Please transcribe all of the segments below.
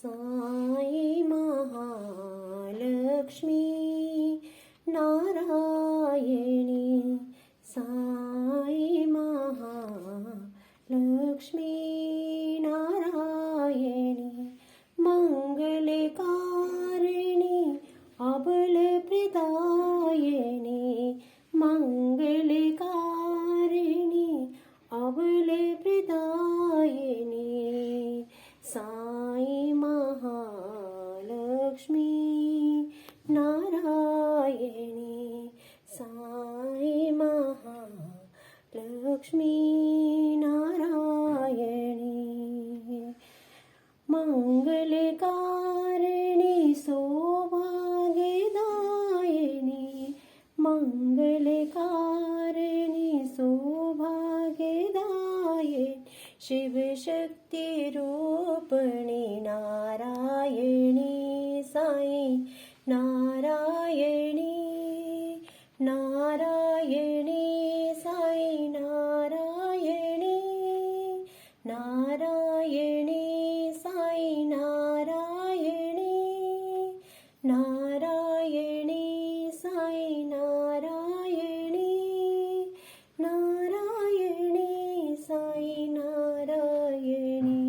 साई महालक्ष्मी नारायणी साई महालक्ष्मी नारायणी मंगलकारिणी अबलप्रदायिनी मंगलकारिणी अबलप्रदायिनी साई महालक्ष्मी नारायणी साई महालक्ष्मी नारायणी मंगलकारिणी सौभाग्यदायिनी मंगलकारिणी सौभाग्यदायिनी शिवशक्ति रूपिणी नारायणी साई नारायणी नारायणी साई नारायणी नारायणी साई नारायणी नारायणी साई नारायणी नारायणी साई नारायणी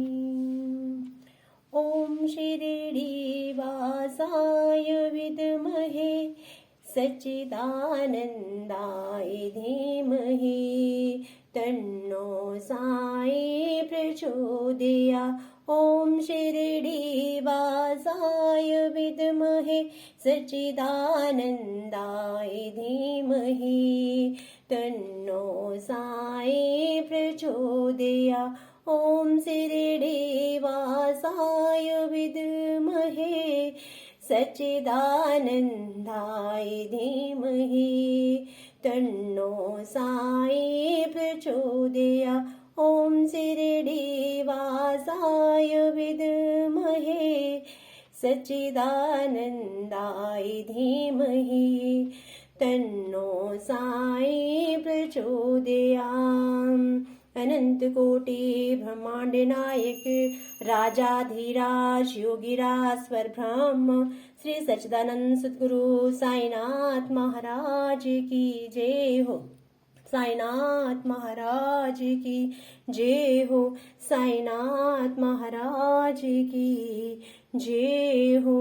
ओम शिरडी वासाय विद्महे सच्चिदानन्दाय धीमहि तन्नो साई प्रचोदयात् ओम शिरडी वासाय विद्महे सच्चिदानन्दाय धीमहि तन्नो साई प्रचोदयात् ओम शिरडी वासाय विद्महे सच्चिदानन्दाय धीमहि तन्नो साई प्रचोदयात् ओम शिरडी वासाय विद्महे सच्चिदानन्दाय धीमहि तन्नो साई प्रचोदयात् अनंत कोटि ब्रह्मांड नायक राजाधिराज योगिराज स्वर ब्रह्म श्री सच्चिदानंद सद्गुरु साईनाथ महाराज की जय हो साईनाथ महाराज की जय हो साईनाथ महाराज की जय हो।